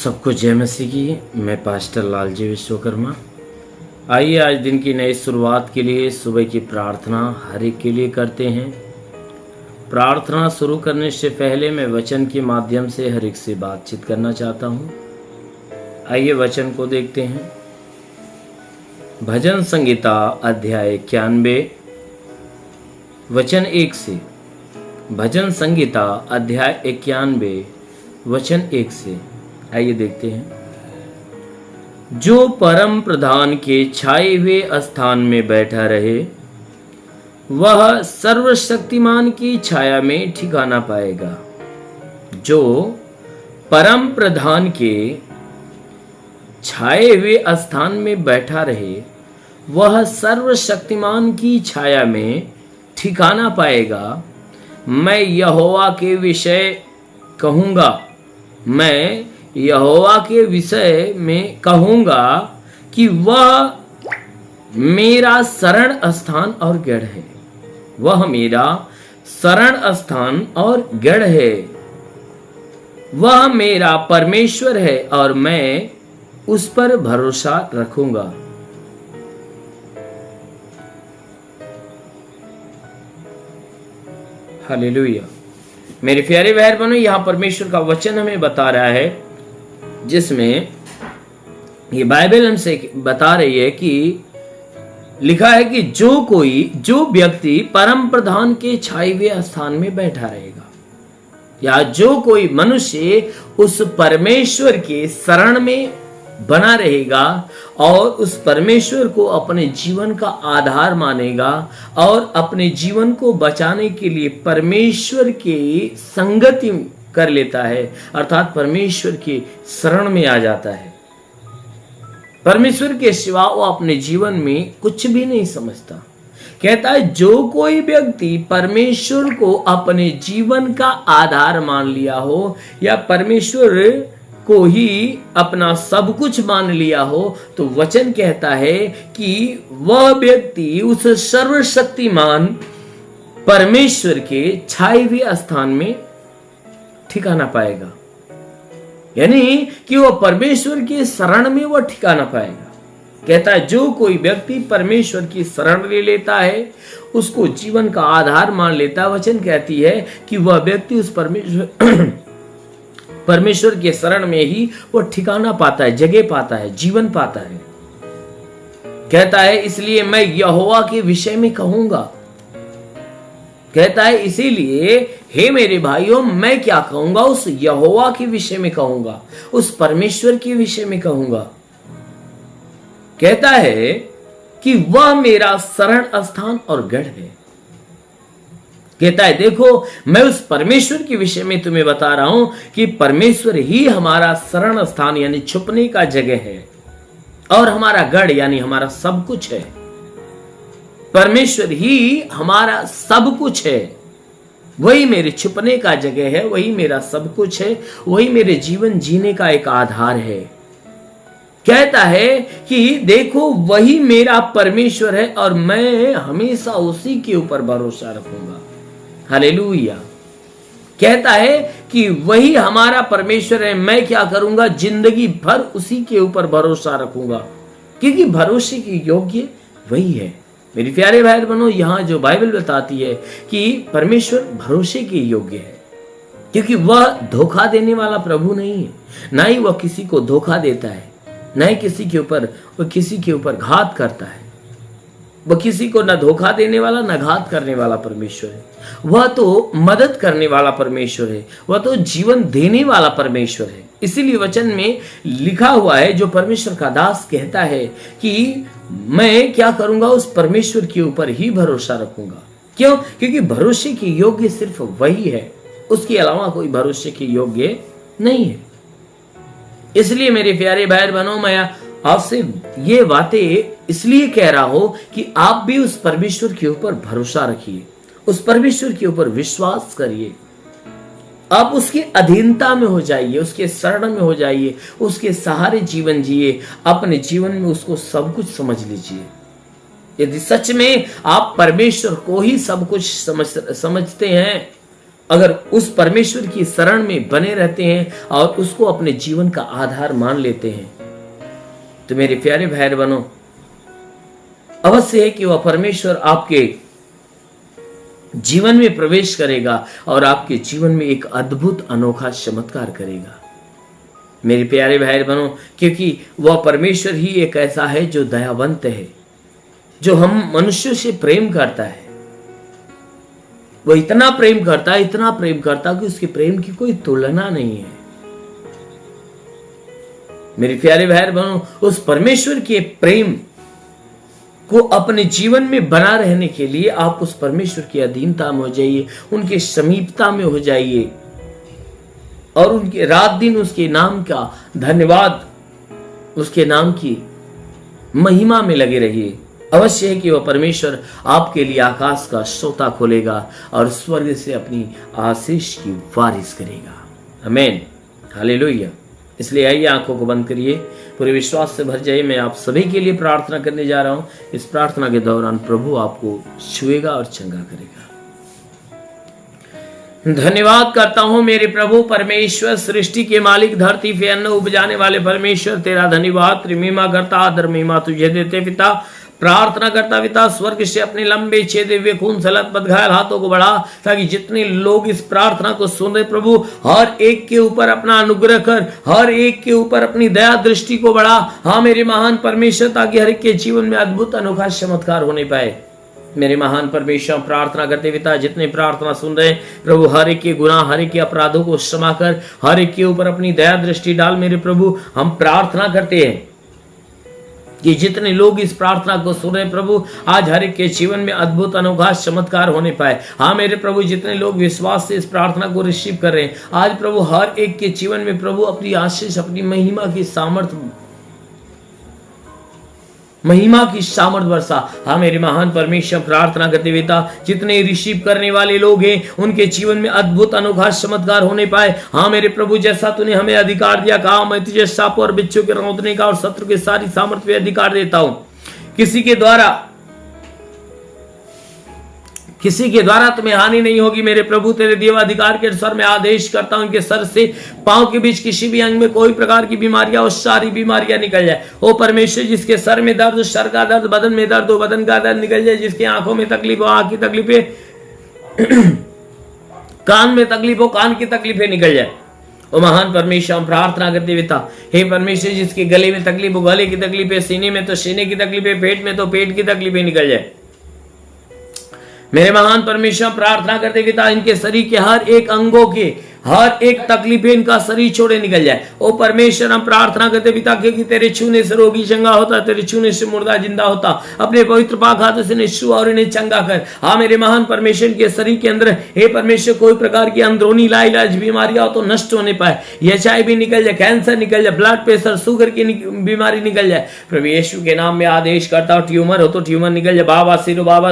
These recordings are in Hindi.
सबको जय मसीह की। मैं पास्टर लालजी विश्वकर्मा। आइए आज दिन की नई शुरुआत के लिए सुबह की प्रार्थना हर एक के लिए करते हैं। प्रार्थना शुरू करने से पहले मैं वचन के माध्यम से हर एक से बातचीत करना चाहता हूँ। आइए वचन को देखते हैं। भजन संगीता अध्याय 91 वचन 1 से। भजन संगीता अध्याय 91 वचन 1 से। आइए देखते हैं। जो परम प्रधान के छाए हुए स्थान में बैठा रहे, वह सर्वशक्तिमान की छाया में ठिकाना पाएगा। जो परम प्रधान के छाए हुए स्थान में बैठा रहे, वह सर्वशक्तिमान की छाया में ठिकाना पाएगा। मैं यहोवा के विषय कहूँगा, मैं यहोवा के विषय में कहूँगा कि वह मेरा शरण स्थान और गढ़ है। वह मेरा शरण स्थान और गढ़ है। वह मेरा परमेश्वर है और मैं उस पर भरोसा रखूंगा। हालेलुया। मेरे प्यारे भाई बहनों, यहाँ परमेश्वर का वचन हमें बता रहा है, जिसमें ये बाइबल हमसे बता रही है कि लिखा है कि जो व्यक्ति परम प्रधान के छाए हुए स्थान में बैठा रहेगा, या जो कोई मनुष्य उस परमेश्वर के शरण में बना रहेगा और उस परमेश्वर को अपने जीवन का आधार मानेगा और अपने जीवन को बचाने के लिए परमेश्वर की संगति कर लेता है, अर्थात परमेश्वर के शरण में आ जाता है। परमेश्वर के सिवा वो अपने जीवन में कुछ भी नहीं समझता। कहता है जो कोई व्यक्ति परमेश्वर को अपने जीवन का आधार मान लिया हो, या परमेश्वर को ही अपना सब कुछ मान लिया हो, तो वचन कहता है कि वह व्यक्ति उस सर्वशक्तिमान परमेश्वर के छाए हुए स्थान में ठिकाना पाएगा। यानी कि वह परमेश्वर की शरण में वह ठिकाना पाएगा। कहता है जो कोई व्यक्ति परमेश्वर की शरण ले लेता है, उसको जीवन का आधार मान लेता है, वचन कहती है कि वह व्यक्ति उस परमेश्वर के शरण में ही वह ठिकाना पाता है, जगह पाता है, जीवन पाता है। कहता है इसलिए मैं यहोवा के विषय में कहूंगा। कहता है इसीलिए हे मेरे भाइयों, मैं क्या कहूंगा, उस यहोवा के विषय में कहूंगा, उस परमेश्वर के विषय में कहूंगा। कहता है कि वह मेरा शरण स्थान और गढ़ है। कहता है देखो, मैं उस परमेश्वर के विषय में तुम्हें बता रहा हूं कि परमेश्वर ही हमारा शरण स्थान यानी छुपने का जगह है, और हमारा गढ़ यानी हमारा सब कुछ है। परमेश्वर ही हमारा सब कुछ है, वही मेरे छुपने का जगह है, वही मेरा सब कुछ है, वही मेरे जीवन जीने का एक आधार है। कहता है कि देखो वही मेरा परमेश्वर है और मैं हमेशा उसी के ऊपर भरोसा रखूंगा। हालेलुया। कहता है कि वही हमारा परमेश्वर है, मैं क्या करूंगा, जिंदगी भर उसी के ऊपर भरोसा रखूंगा, क्योंकि भरोसे के योग्य वही है। मेरे प्यारे भाई बहनों, यहाँ जो बाइबल बताती है कि परमेश्वर भरोसे के योग्य है, क्योंकि वह धोखा देने वाला प्रभु नहीं है, ना ही वह किसी को धोखा देता है, ना ही किसी के ऊपर घात करता है। वह किसी को न धोखा देने वाला न घात करने वाला परमेश्वर है। वह तो मदद करने वाला परमेश्वर है, वह तो जीवन देने वाला परमेश्वर है। इसीलिए वचन में लिखा हुआ है, जो परमेश्वर का दास कहता है कि मैं क्या करूंगा, उस परमेश्वर के ऊपर ही भरोसा रखूंगा। क्यों? क्योंकि भरोसे के योग्य सिर्फ वही है, उसके अलावा कोई भरोसे के योग्य नहीं है। इसलिए मेरे प्यारे भाई बहनों, मैं आपसे ये बातें इसलिए कह रहा हूं कि आप भी उस परमेश्वर के ऊपर भरोसा रखिए, उस परमेश्वर के ऊपर विश्वास करिए। आप उसकी अधीनता में हो जाइए, उसके शरण में हो जाइए, उसके सहारे जीवन जिए, अपने जीवन में उसको सब कुछ समझ लीजिए। यदि सच में आप परमेश्वर को ही सब कुछ समझते हैं अगर उस परमेश्वर की शरण में बने रहते हैं और उसको अपने जीवन का आधार मान लेते हैं, तो मेरे प्यारे भाई बहनों, अवश्य है कि वह परमेश्वर आपके जीवन में प्रवेश करेगा और आपके जीवन में एक अद्भुत अनोखा चमत्कार करेगा। मेरे प्यारे भाई बहनों, क्योंकि वह परमेश्वर ही एक ऐसा है जो दयावंत है, जो हम मनुष्यों से प्रेम करता है। वो इतना प्रेम करता है, इतना प्रेम करता कि उसके प्रेम की कोई तुलना नहीं है। मेरे प्यारे भाई बहनों, उस परमेश्वर के प्रेम को अपने जीवन में बना रहने के लिए आप उस परमेश्वर की अधीनता में हो जाइए, उनके समीपता में हो जाइए और उनके रात दिन उसके नाम का धन्यवाद, उसके नाम की महिमा में लगे रहिए। अवश्य है कि वह परमेश्वर आपके लिए आकाश का सोता खोलेगा और स्वर्ग से अपनी आशीष की बारिश करेगा। आमीन, हालेलुया। इसलिए आइए आंखों को बंद करिए, पूरे विश्वास से भर जाइए। मैं आप सभी के लिए प्रार्थना करने जा रहा हूं। इस प्रार्थना के दौरान प्रभु आपको छुएगा और चंगा करेगा। धन्यवाद करता हूं मेरे प्रभु परमेश्वर, सृष्टि के मालिक, धरती पे अन्न उपजाने वाले परमेश्वर, तेरा धन्यवाद। त्रिमीमा करता, आदर महिमा तुझे देते पिता। प्रार्थना करता पिता, स्वर्ग से अपने लंबे छेदे हुए खून से लथपथ घायल हाथों को बढ़ा, ताकि जितने लोग इस प्रार्थना को सुन रहे प्रभु, हर एक के ऊपर अपना अनुग्रह कर, हर एक के ऊपर अपनी दया दृष्टि को बढ़ा। हाँ मेरे महान परमेश्वर, ताकि हर एक के जीवन में अद्भुत अनोखा चमत्कार होने पाए। मेरे महान परमेश्वर, प्रार्थना करते पिता, जितने प्रार्थना सुन रहे प्रभु, हर एक के गुनाह, हर एक के अपराधों को क्षमा कर, हर एक के ऊपर अपनी दया दृष्टि डाल। मेरे प्रभु, हम प्रार्थना करते हैं कि जितने लोग इस प्रार्थना को सुन रहे प्रभु, आज हर एक के जीवन में अद्भुत अनोखा चमत्कार होने पाए। हाँ मेरे प्रभु, जितने लोग विश्वास से इस प्रार्थना को रिसीव कर रहे हैं, आज प्रभु हर एक के जीवन में प्रभु अपनी आशीष, अपनी महिमा की सामर्थ वर्षा। हाँ मेरे महान परमेश्वर, प्रार्थना करते पिता, जितने रिसीव करने वाले लोग हैं उनके जीवन में अद्भुत अनोखा चमत्कार होने पाए। हाँ मेरे प्रभु, जैसा तूने हमें अधिकार दिया, कहा मैं तुझे सांप और बिच्छू के रौंदने का और शत्रु के सारी सामर्थ पे अधिकार देता हूं। किसी के द्वारा तुम्हें हानि नहीं होगी। मेरे प्रभु, तेरे दिए अधिकार के अनुसार मैं आदेश करता हूं कि सर से पांव के बीच किसी भी अंग में कोई प्रकार की बीमारियां और सारी बीमारियां निकल जाए। ओ परमेश्वर, जिसके सर में दर्द, सर का दर्द, बदन में दर्द हो, बदन का दर्द निकल जाए। जिसके आंखों में तकलीफ हो, आंख की तकलीफें, कान में तकलीफ हो, कान की तकलीफें निकल जाए। ओ महान परमेश्वर, हम प्रार्थना करते पिता, हे परमेश्वर, जिसके गले में तकलीफ हो, गले की तकलीफें, सीने में तो सीने की तकलीफें, पेट में तो पेट की तकलीफें निकल जाए। मेरे महान परमेश्वर, प्रार्थना करते पिता, इनके शरीर के हर एक अंगों के हर एक तकलीफें इनका शरीर छोड़े निकल जाए। ओ परमेश्वर, हम प्रार्थना करते पिता, क्योंकि तेरे छूने से रोगी चंगा होता, तेरे छूने से मुर्दा जिंदा होता। अपने पवित्र पाक हाथों से छू और इन्हें चंगा कर। हाँ मेरे महान परमेश्वर, के शरीर के अंदर हे परमेश्वर कोई प्रकार की अंदरूनी लाइलाज बीमारियां हो तो नष्ट होने पाए। HIV निकल जाए, कैंसर निकल जाए, ब्लड प्रेशर, शुगर की बीमारी निकल जाए। प्रभु यीशु के नाम में आदेश करता हूं, ट्यूमर हो तो ट्यूमर निकल जाए, बाबा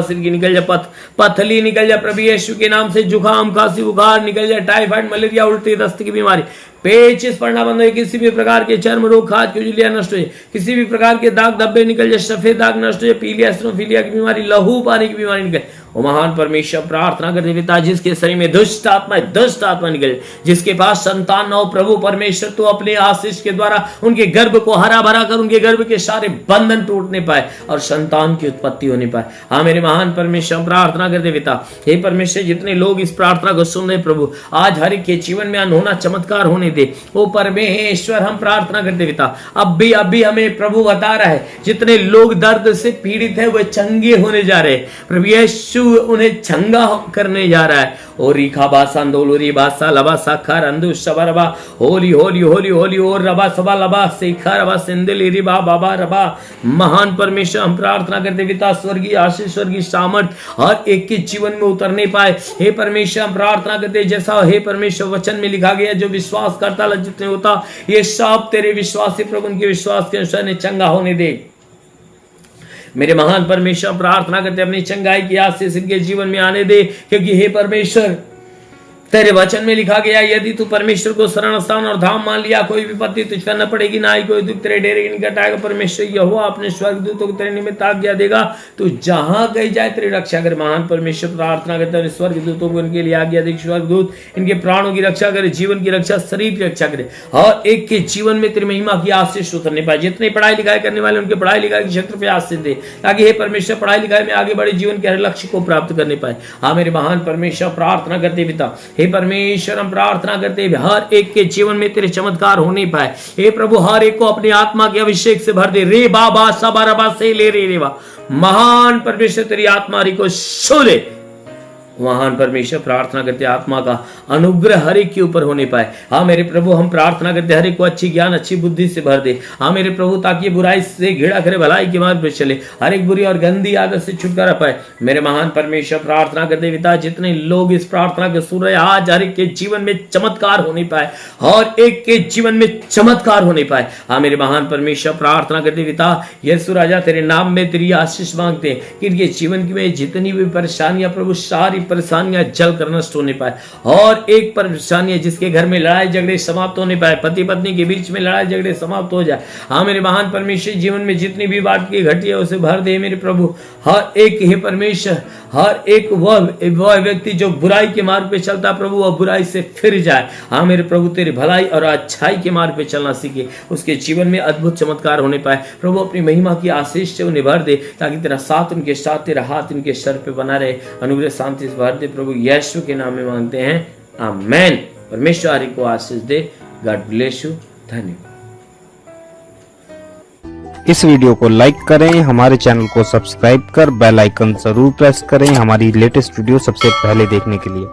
सिर की निकल जाए, पथली निकल जाए। प्रभु यीशु के नाम से जुकाम, खांसी, बुखार निकल जाए, टाइफाइड, मलेरिया, उल्टी, दस्त की बीमारी, पेचिस पड़ना बंद हो, किसी भी प्रकार के चर्म रोग, खाज, खुजलियां नष्ट हो जाए, किसी भी प्रकार के दाग धब्बे निकल जाए, सफेद दाग नष्ट हो जाए, पीलिया, एसिनोफिलिया की बीमारी, लहू पानी की बीमारी निकल। ओ महान परमेश्वर, प्रार्थना करते पिता, जिसके शरीर में दुष्ट आत्मा निकल, जिसके पास संतान न हो प्रभु परमेश्वर, तो अपने आशीष के द्वारा उनके गर्भ को हरा भरा कर, उनके गर्भ के सारे बंधन टूटने पाए और संतान की उत्पत्ति होने पाए। हाँ मेरे महान परमेश्वर, प्रार्थना करते पिता, हे परमेश्वर, जितने लोग इस प्रार्थना को सुन रहे प्रभु, आज हर एक के जीवन में अनहोना चमत्कार होने दे। ओ परमेश्वर, हम प्रार्थना करते पिता, अब भी हमें प्रभु बता रहा है, जितने लोग दर्द से पीड़ित है वह चंगे होने जा रहे। प्रभु यीशु उन्हें चंगा करने जा रहा है। ओ रिखा बासा अंदोलुरी बासा लबा साखर अंदु शबरबा, होली होली होली होली और रबा सबा लबा सेखा रबा सिंदली रिबा बाबा रबा। महान परमेश्वर, हम प्रार्थना करते पिता, स्वर्गीय आशीष, स्वर्गीय सामर्थ हर एक के जीवन में उतरने पाए। हे परमेश्वर, हम प्रार्थना करते, जैसा हे परमेश्वर वचन में लिखा गया, जो विश्वास करता जितने होता, ये सब तेरे विश्वास से प्रभु उनके विश्वास के अनुसार ने चंगा होने दे। मेरे महान परमेश्वर, प्रार्थना करते अपनी चंगाई की आशीष इनके जीवन में आने दे, क्योंकि हे परमेश्वर, तेरे वचन में लिखा गया, यदि तू परमेश्वर को शरण स्थान और धाम मान लिया, कोई विपत्ति तुझ पर न पड़ेगी, ना ही कोई दुख तेरे डेरे के निकट आएगा। परमेश्वर यहोवा अपने स्वर्गदूतों को तेरे निमित्त आज्ञा देगा, तू जहां कहीं जाए तेरी रक्षा करे। महान परमेश्वर प्रार्थना करता है, स्वर्गदूतों को इनके लिए आज्ञा दे, स्वर्गदूत इनके प्राणों की रक्षा करे, जीवन की रक्षा, शरीर की रक्षा करे, और एक के जीवन में तेरी महिमा की आशीष उतरने पाए। जितने पढ़ाई लिखाई करने वाले उनके पढ़ाई लिखाई के क्षेत्र पे आशीष दे, ताकि हे परमेश्वर पढ़ाई लिखाई में आगे बढ़े, जीवन के हर लक्ष्य को प्राप्त करने पाए। हाँ मेरे महान परमेश्वर प्रार्थना करते पिता, हे परमेश्वर हम प्रार्थना करते हैं हर एक के जीवन में तेरे चमत्कार होने पाए। हे प्रभु हर एक को अपनी आत्मा के अभिषेक से भर दे। रे बाबा सबा से ले रे रेवा, महान परमेश्वर तेरी आत्मा को छू ले। महान परमेश्वर प्रार्थना करते आत्मा का अनुग्रह हर एक के ऊपर होने पाए। हाँ मेरे प्रभु हम प्रार्थना करते हर एक को अच्छी ज्ञान अच्छी बुद्धि से भर दे। हाँ मेरे प्रभु ताकि ये बुराई से घिरा करे, भलाई के मार्ग पर चले, हर एक बुरी और गंदी आदत से छुटकारा पाए। मेरे महान परमेश्वर प्रार्थना करते पिता, जितने लोग इस प्रार्थना के सुन रहे, आज हर एक के जीवन में चमत्कार होने पाए, और एक के जीवन में चमत्कार होने पाए। हाँ मेरे महान परमेश्वर प्रार्थना करते पिता, यीशु राजा तेरे नाम में तेरी आशीष मांगते हैं कि इनके जीवन में जितनी भी परेशानियां प्रभु, सारी परेशानियां जल कर नष्ट होने पाए, और एक परेशानी जिसके घर में लड़ाई झगड़े समाप्त होने पाए, पति पत्नी के बीच में लड़ाई झगड़े समाप्त हो जाए। हाँ मेरे महान परमेश्वर जीवन में जितनी भी बात की घटी है उसे भर दे मेरे प्रभु। हर एक हे परमेश्वर, हर एक वह व्यक्ति जो बुराई के मार्ग पे चलता प्रभु, वह बुराई से फिर जाए। हाँ मेरे प्रभु तेरी भलाई और अच्छाई के मार्ग पे चलना सीखे, उसके जीवन में अद्भुत चमत्कार होने पाए। प्रभु अपनी महिमा की आशीष से उन्हें भर दे, ताकि तेरा साथ उनके साथ, तेरा हाथ उनके सर पे बना रहे। अनुग्रह शांति से भर दे प्रभु, यीशु के नाम में मांगते हैं, आमेन। परमेश्वर हरि को आशीष दे। God bless you. धन्यवाद। इस वीडियो को लाइक करें, हमारे चैनल को सब्सक्राइब कर बेल आइकन जरूर प्रेस करें हमारी लेटेस्ट वीडियो सबसे पहले देखने के लिए।